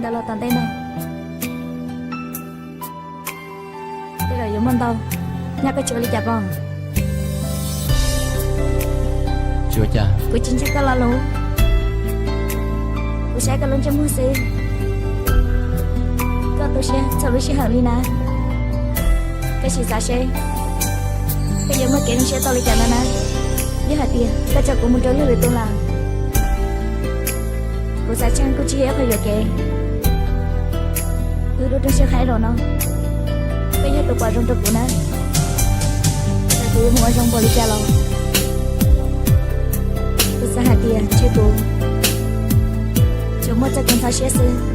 xin đã là tận tay nào bây giờ giống mình đâu nhà cái chỗ đi chả còn chúa cha của chính xác cái là lú của sẽ cái luôn trong mua xe có tôi sẽ sau lúc sẽ hở đi nè cái gì ra xe cái giống mà kiện sẽ tao đi chả nè với hạt tiền ta cho của một chỗ người tôi làm của xã trang của chị ấy phải được kệ tôi đối tôi sẽ khai rồi nó cái nhất tôi qua trong tôi của nó tại tôi mua trong bò đi cha lâu tôi sẽ hạt tiền chưa tôi chúng mất cho con ta sẽ xử